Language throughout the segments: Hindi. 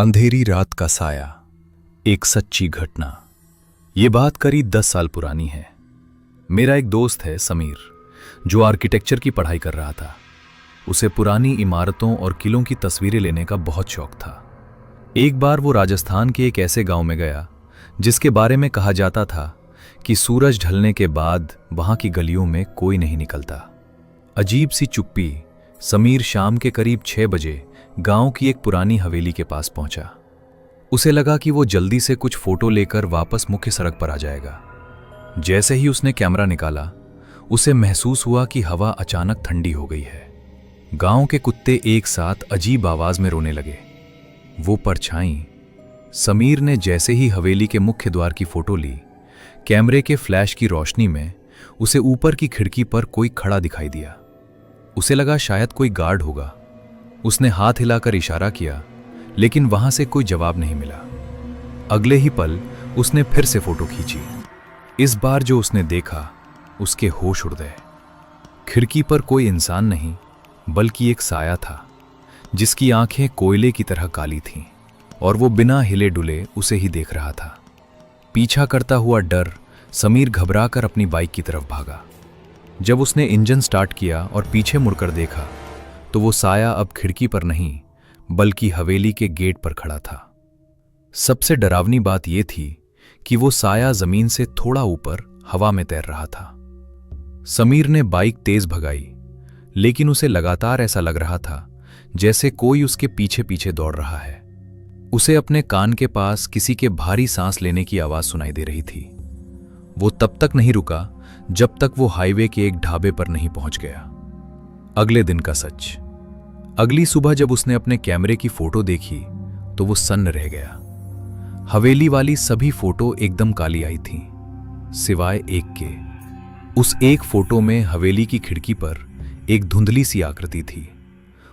अंधेरी रात का साया, एक सच्ची घटना। ये बात करीब 10 साल पुरानी है। मेरा एक दोस्त है समीर, जो आर्किटेक्चर की पढ़ाई कर रहा था। उसे पुरानी इमारतों और किलों की तस्वीरें लेने का बहुत शौक था। एक बार वो राजस्थान के एक ऐसे गांव में गया जिसके बारे में कहा जाता था कि सूरज ढलने के बाद वहां की गलियों में कोई नहीं निकलता। अजीब सी चुप्पी। समीर शाम के करीब 6 बजे गांव की एक पुरानी हवेली के पास पहुंचा। उसे लगा कि वो जल्दी से कुछ फोटो लेकर वापस मुख्य सड़क पर आ जाएगा। जैसे ही उसने कैमरा निकाला, उसे महसूस हुआ कि हवा अचानक ठंडी हो गई है। गांव के कुत्ते एक साथ अजीब आवाज में रोने लगे। वो परछाई। समीर ने जैसे ही हवेली के मुख्य द्वार की फोटो ली, कैमरे के फ्लैश की रोशनी में उसे ऊपर की खिड़की पर कोई खड़ा दिखाई दिया। उसे लगा शायद कोई गार्ड होगा। उसने हाथ हिलाकर इशारा किया, लेकिन वहां से कोई जवाब नहीं मिला। अगले ही पल उसने फिर से फोटो खींची। इस बार जो उसने देखा, उसके होश उड़ गए। खिड़की पर कोई इंसान नहीं, बल्कि एक साया था, जिसकी आंखें कोयले की तरह काली थीं, और वो बिना हिले डुले उसे ही देख रहा था। पीछा करता हुआ डर समीर घबराकर अपनी बाइक की तरफ भागा। जब उसने इंजन स्टार्ट किया और पीछे मुड़कर देखा, तो वो साया अब खिड़की पर नहीं, बल्कि हवेली के गेट पर खड़ा था। सबसे डरावनी बात यह थी कि वो साया जमीन से थोड़ा ऊपर हवा में तैर रहा था। समीर ने बाइक तेज भगाई, लेकिन उसे लगातार ऐसा लग रहा था जैसे कोई उसके पीछे पीछे दौड़ रहा है। उसे अपने कान के पास किसी के भारी सांस लेने की आवाज सुनाई दे रही थी। वो तब तक नहीं रुका जब तक वो हाईवे के एक ढाबे पर नहीं पहुंच गया। अगले दिन का सच। अगली सुबह जब उसने अपने कैमरे की फोटो देखी, तो वो सन्न रह गया। हवेली वाली सभी फोटो एकदम काली आई थीं, सिवाय एक के। उस एक फोटो में हवेली की खिड़की पर एक धुंधली सी आकृति थी,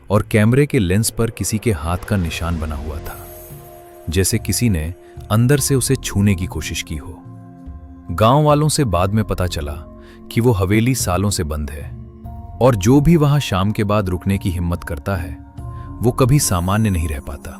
और कैमरे के लेंस पर किसी के हाथ का निशान बना हुआ था, जैसे किसी ने अंदर से उसे छूने की कोशिश की हो। गांव वालों से बाद में पता चला कि वो हवेली सालों से बंद है, और जो भी वहां शाम के बाद रुकने की हिम्मत करता है, वो कभी सामान्य नहीं रह पाता।